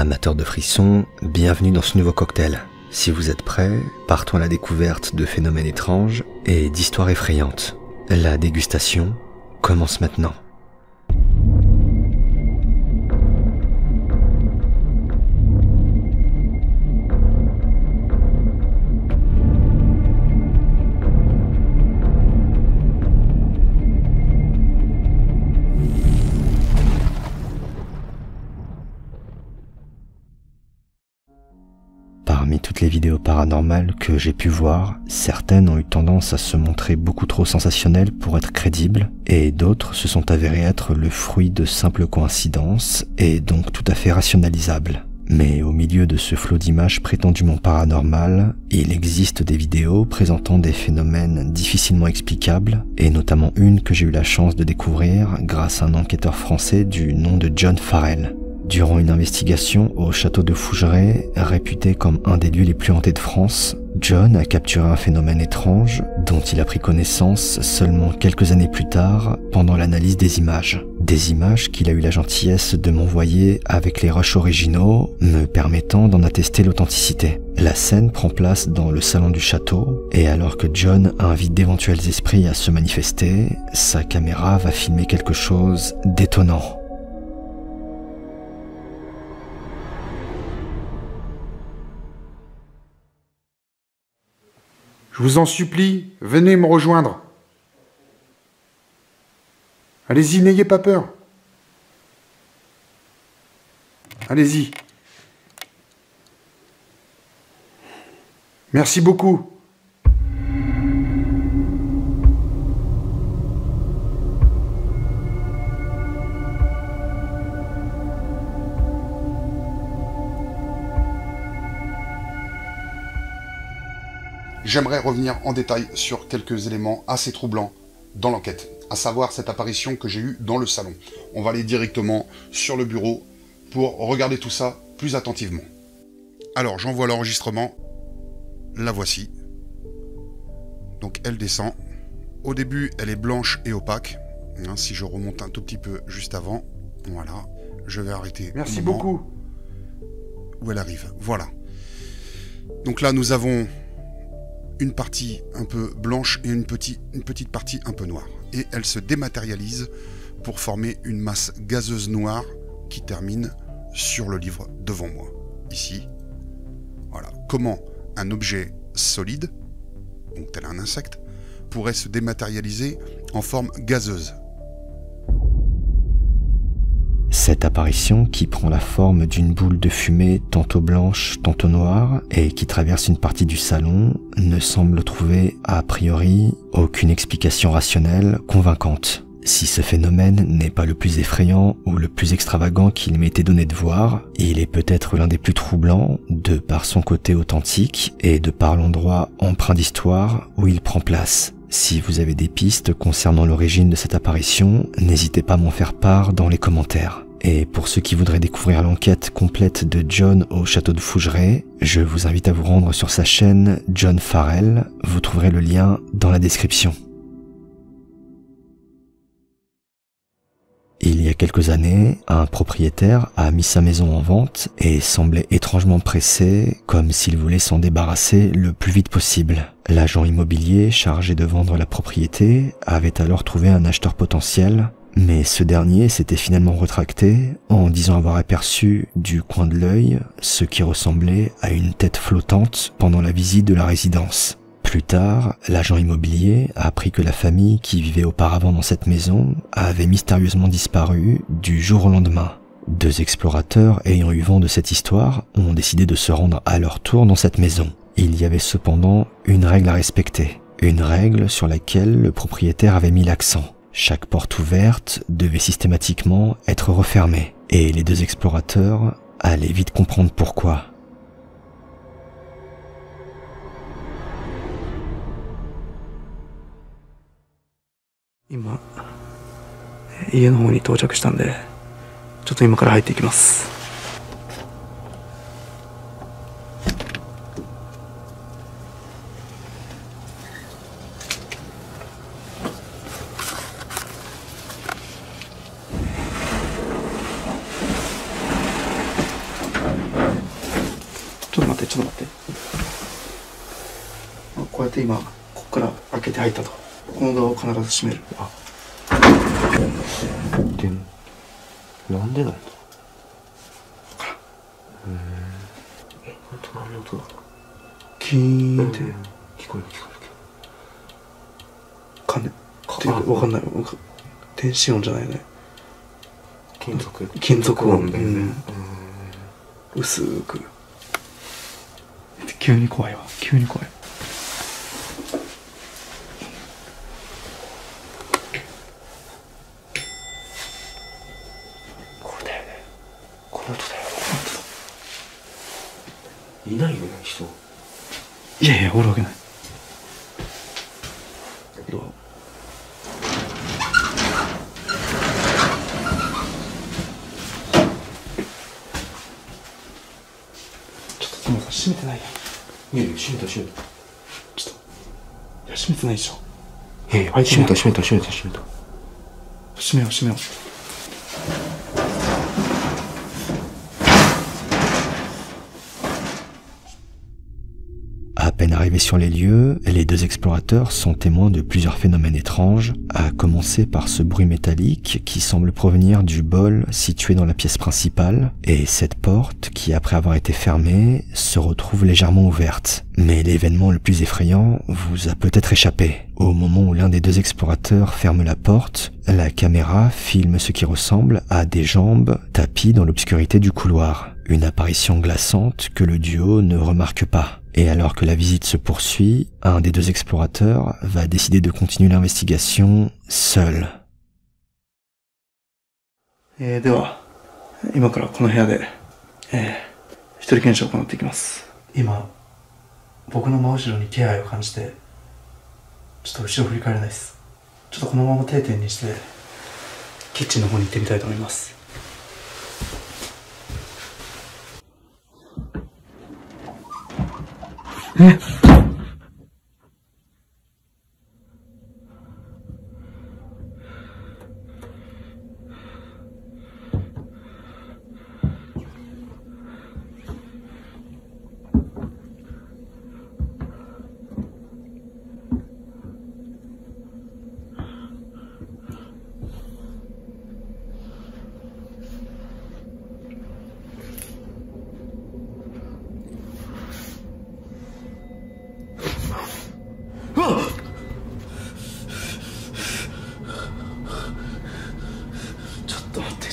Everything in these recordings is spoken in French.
Amateurs de frissons, bienvenue dans ce nouveau cocktail. Si vous êtes prêts, partons à la découverte de phénomènes étranges et d'histoires effrayantes. La dégustation commence maintenant. Parmi toutes les vidéos paranormales que j'ai pu voir, certaines ont eu tendance à se montrer beaucoup trop sensationnelles pour être crédibles, et d'autres se sont avérées être le fruit de simples coïncidences, et donc tout à fait rationalisables. Mais au milieu de ce flot d'images prétendument paranormales, il existe des vidéos présentant des phénomènes difficilement explicables, et notamment une que j'ai eu la chance de découvrir grâce à un enquêteur français du nom de John Farrell. Durant une investigation au château de Fougeray, réputé comme un des lieux les plus hantés de France, John a capturé un phénomène étrange dont il a pris connaissance seulement quelques années plus tard pendant l'analyse des images. Des images qu'il a eu la gentillesse de m'envoyer avec les rushs originaux, me permettant d'en attester l'authenticité. La scène prend place dans le salon du château, et alors que John invite d'éventuels esprits à se manifester, sa caméra va filmer quelque chose d'étonnant. Je vous en supplie, venez me rejoindre. Allez-y, n'ayez pas peur. Allez-y. Merci beaucoup. J'aimerais revenir en détail sur quelques éléments assez troublants dans l'enquête, à savoir cette apparition que j'ai eue dans le salon. On va aller directement sur le bureau pour regarder tout ça plus attentivement. Alors, j'envoie l'enregistrement. La voici. Donc, elle descend. Au début, elle est blanche et opaque. Si je remonte un tout petit peu juste avant, voilà. Je vais arrêter. Merci beaucoup. Où elle arrive, voilà. Donc là, nous avons une partie un peu blanche et une petite partie un peu noire. Et elle se dématérialise pour former une masse gazeuse noire qui termine sur le livre devant moi. Ici. Voilà. Comment un objet solide, donc tel un insecte, pourrait se dématérialiser en forme gazeuse. Cette apparition, qui prend la forme d'une boule de fumée tantôt blanche, tantôt noire, et qui traverse une partie du salon, ne semble trouver, a priori, aucune explication rationnelle convaincante. Si ce phénomène n'est pas le plus effrayant ou le plus extravagant qu'il m'ait été donné de voir, il est peut-être l'un des plus troublants, de par son côté authentique et de par l'endroit empreint d'histoire où il prend place. Si vous avez des pistes concernant l'origine de cette apparition, n'hésitez pas à m'en faire part dans les commentaires. Et pour ceux qui voudraient découvrir l'enquête complète de John au château de Fougeray, je vous invite à vous rendre sur sa chaîne John Farrell, vous trouverez le lien dans la description. Il y a quelques années, un propriétaire a mis sa maison en vente et semblait étrangement pressé, comme s'il voulait s'en débarrasser le plus vite possible. L'agent immobilier chargé de vendre la propriété avait alors trouvé un acheteur potentiel, mais ce dernier s'était finalement retracté en disant avoir aperçu du coin de l'œil ce qui ressemblait à une tête flottante pendant la visite de la résidence. Plus tard, l'agent immobilier a appris que la famille qui vivait auparavant dans cette maison avait mystérieusement disparu du jour au lendemain. Deux explorateurs ayant eu vent de cette histoire ont décidé de se rendre à leur tour dans cette maison. Il y avait cependant une règle à respecter, une règle sur laquelle le propriétaire avait mis l'accent. Chaque porte ouverte devait systématiquement être refermée, et les deux explorateurs allaient vite comprendre pourquoi. ってちょっと待って。こうやって今ここから開けて入ったと。このドアを必ず閉める。でなんでなんだ。隣の音だ。キーンって聞こえる聞こえる。かんねっていうかわかんない。電子音じゃないよね。金属音だよね。薄く。急に怖いわ。急に怖い。これだよね。この音だよ。いないよね人。いやいやおるわけない。ドア。でもさ、閉めてないやん。いやいや、閉めた。ちょっと。いや、閉めてないでしょ。いやいや、閉めた。閉めよう。À peine arrivés sur les lieux, les deux explorateurs sont témoins de plusieurs phénomènes étranges, à commencer par ce bruit métallique qui semble provenir du bol situé dans la pièce principale, et cette porte qui, après avoir été fermée, se retrouve légèrement ouverte. Mais l'événement le plus effrayant vous a peut-être échappé. Au moment où l'un des deux explorateurs ferme la porte, la caméra filme ce qui ressemble à des jambes tapies dans l'obscurité du couloir. Une apparition glaçante que le duo ne remarque pas. Et alors que la visite se poursuit, un des deux explorateurs va décider de continuer l'investigation seul. では、今からこの部屋で、一人検証を行っていきます。今、僕の真後ろに気配を感じて、ちょっと後ろ振り返れないです。ちょっとこのまま定点にして、キッチンの方に行ってみたいと思います。ちょっと待って。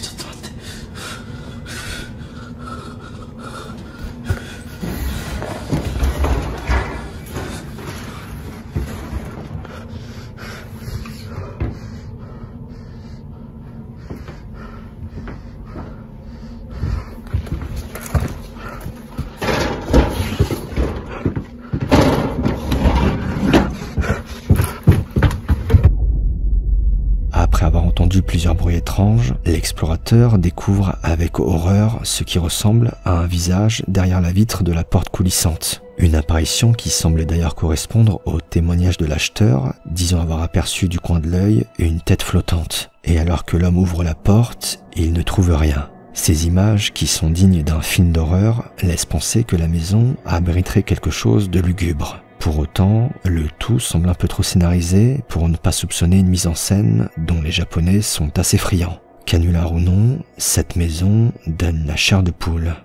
Après avoir entendu plusieurs bruits étranges, l'explorateur découvre avec horreur ce qui ressemble à un visage derrière la vitre de la porte coulissante. Une apparition qui semble d'ailleurs correspondre au témoignage de l'acheteur, disant avoir aperçu du coin de l'œil une tête flottante. Et alors que l'homme ouvre la porte, il ne trouve rien. Ces images, qui sont dignes d'un film d'horreur, laissent penser que la maison abriterait quelque chose de lugubre. Pour autant, le tout semble un peu trop scénarisé pour ne pas soupçonner une mise en scène dont les Japonais sont assez friands. Canular ou non, cette maison donne la chair de poule.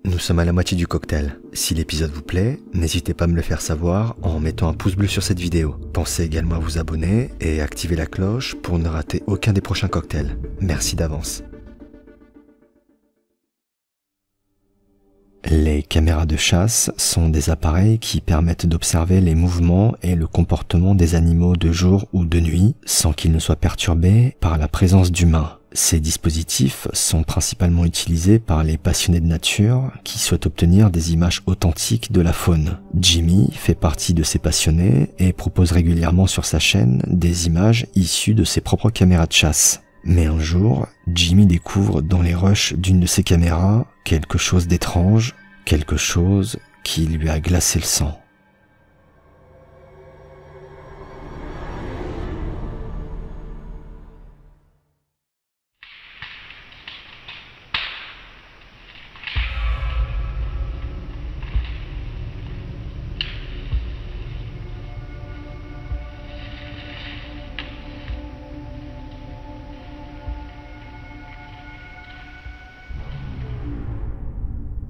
Nous sommes à la moitié du cocktail. Si l'épisode vous plaît, n'hésitez pas à me le faire savoir en mettant un pouce bleu sur cette vidéo. Pensez également à vous abonner et activer la cloche pour ne rater aucun des prochains cocktails. Merci d'avance. Les caméras de chasse sont des appareils qui permettent d'observer les mouvements et le comportement des animaux de jour ou de nuit sans qu'ils ne soient perturbés par la présence d'humains. Ces dispositifs sont principalement utilisés par les passionnés de nature qui souhaitent obtenir des images authentiques de la faune. Jimmy fait partie de ces passionnés et propose régulièrement sur sa chaîne des images issues de ses propres caméras de chasse. Mais un jour, Jimmy découvre dans les rushs d'une de ses caméras quelque chose d'étrange, quelque chose qui lui a glacé le sang.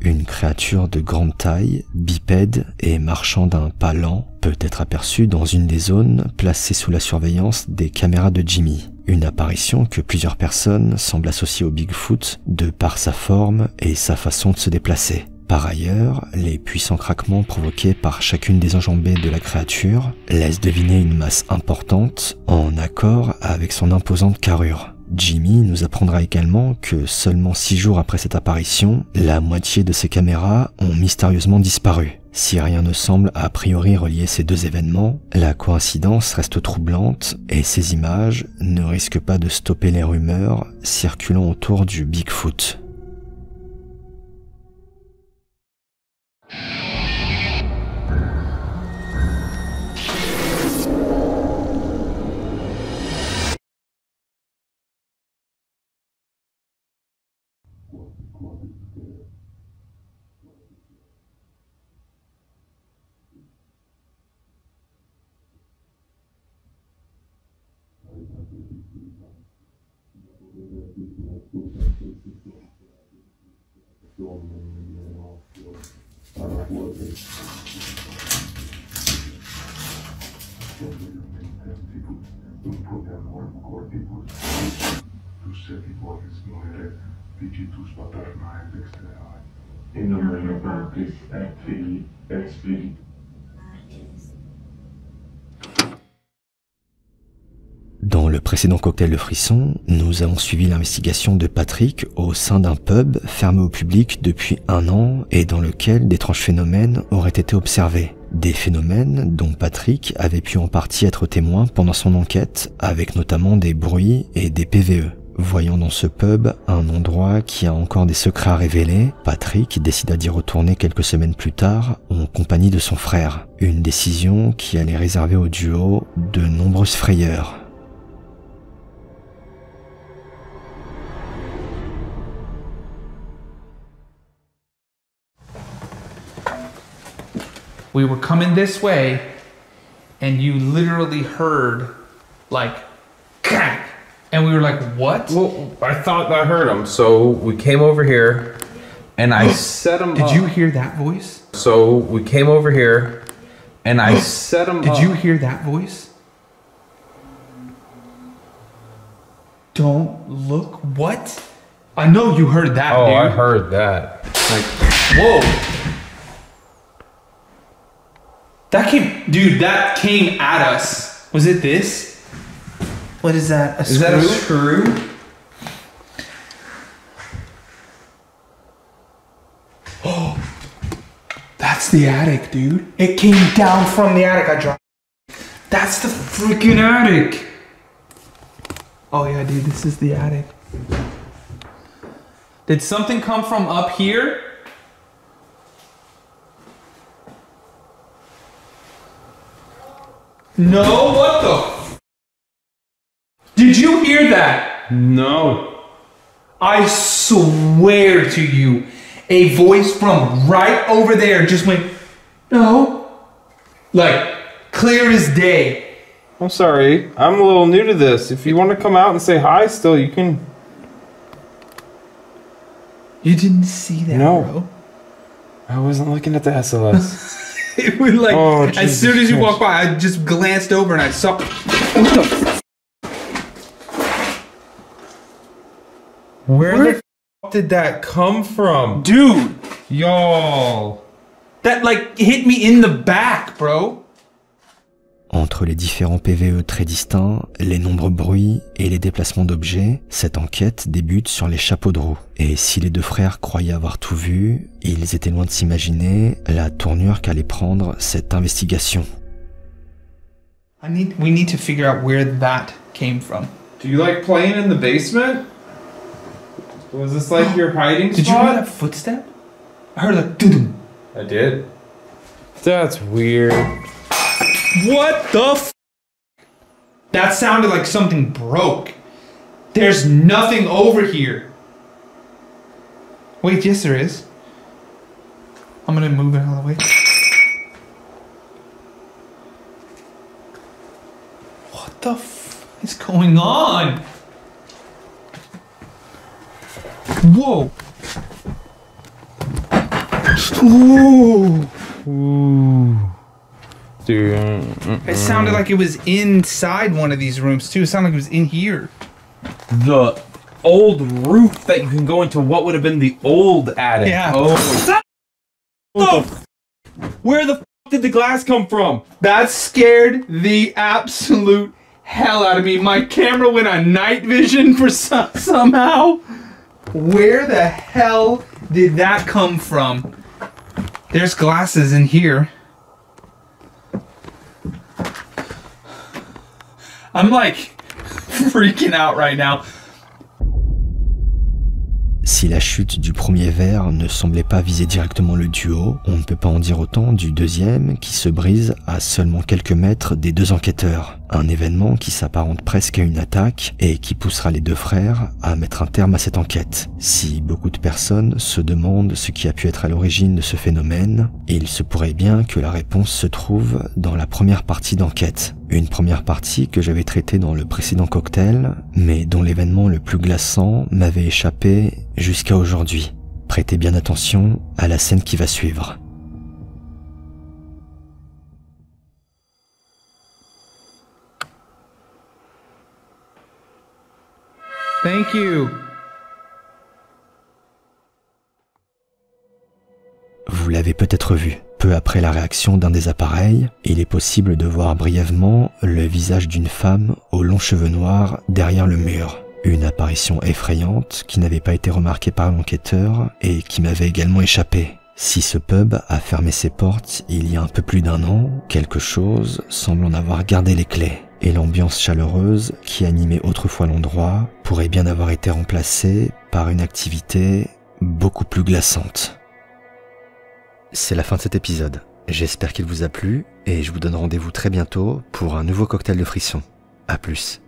Une créature de grande taille, bipède et marchant d'un pas lent peut être aperçue dans une des zones placées sous la surveillance des caméras de Jimmy. Une apparition que plusieurs personnes semblent associer au Bigfoot de par sa forme et sa façon de se déplacer. Par ailleurs, les puissants craquements provoqués par chacune des enjambées de la créature laissent deviner une masse importante en accord avec son imposante carrure. Jimmy nous apprendra également que seulement 6 jours après cette apparition, la moitié de ces caméras ont mystérieusement disparu. Si rien ne semble a priori relier ces deux événements, la coïncidence reste troublante et ces images ne risquent pas de stopper les rumeurs circulant autour du Bigfoot. Dans le précédent cocktail de frissons, nous avons suivi l'investigation de Patrick au sein d'un pub fermé au public depuis 1 an et dans lequel d'étranges phénomènes auraient été observés. Des phénomènes dont Patrick avait pu en partie être témoin pendant son enquête, avec notamment des bruits et des PVE. Voyant dans ce pub un endroit qui a encore des secrets à révéler, Patrick décida d'y retourner quelques semaines plus tard en compagnie de son frère. Une décision qui allait réserver au duo de nombreuses frayeurs. We were coming this way, and you literally heard, like, crack. And we were like, what? Well, I thought I heard him, so we came over here, and I set him up. Did you hear that voice? So we came over here, and I set him up. Did you hear that voice? Don't look. What? I know you heard that, Oh, dude. I heard that. Like, whoa. That came at us. Was it this? What is that? Is that a screw? Oh, that's the attic, dude. It came down from the attic. I dropped. That's the freaking attic. Oh yeah, dude, this is the attic. Did something come from up here? No, what the? Did you hear that? No. I swear to you, a voice from right over there just went, no. Like, clear as day. I'm sorry. I'm a little new to this. If you want to come out and say hi still, you can. You didn't see that, No. bro? I wasn't looking at the SLS. It was like, Oh, as Jesus soon as you Christ. walked by, I just glanced over and I saw. What the? Where the f did that come from? Dude, Y'all. that like hit me in the back, bro. Entre les différents PVE très distincts, les nombreux bruits et les déplacements d'objets, cette enquête débute sur les chapeaux de roue. Et si les deux frères croyaient avoir tout vu, ils étaient loin de s'imaginer la tournure qu'allait prendre cette investigation. We need to figure out where that came from. Do you like playing in the basement? Was this like your hiding Did you hear spot? that footstep? I heard like doo-doo. I did. That's weird. What the f? That sounded like something broke. There's nothing over here. Wait, yes there is. I'm gonna move it out of the way. What the f is going on? Whoa. Ooh. Ooh. Dude. It sounded like it was inside one of these rooms too. It sounded like it was in here. The old roof that you can go into what would have been the old attic. Yeah. Oh. Where the f did the glass come from? That scared the absolute hell out of me. My camera went on night vision for somehow. Where the hell did that come from? There's glasses in here. I'm like freaking out right now. Si la chute du premier verre ne semblait pas viser directement le duo, on ne peut pas en dire autant du deuxième qui se brise à seulement quelques mètres des deux enquêteurs. Un événement qui s'apparente presque à une attaque et qui poussera les deux frères à mettre un terme à cette enquête. Si beaucoup de personnes se demandent ce qui a pu être à l'origine de ce phénomène, il se pourrait bien que la réponse se trouve dans la première partie d'enquête. Une première partie que j'avais traitée dans le précédent cocktail, mais dont l'événement le plus glaçant m'avait échappé jusqu'à aujourd'hui. Prêtez bien attention à la scène qui va suivre. Thank you. Vous l'avez peut-être vu. Peu après la réaction d'un des appareils, il est possible de voir brièvement le visage d'une femme aux longs cheveux noirs derrière le mur. Une apparition effrayante qui n'avait pas été remarquée par l'enquêteur et qui m'avait également échappé. Si ce pub a fermé ses portes il y a un peu plus d'un an, quelque chose semble en avoir gardé les clés. Et l'ambiance chaleureuse qui animait autrefois l'endroit pourrait bien avoir été remplacée par une activité beaucoup plus glaçante. C'est la fin de cet épisode. J'espère qu'il vous a plu et je vous donne rendez-vous très bientôt pour un nouveau cocktail de frisson. À plus.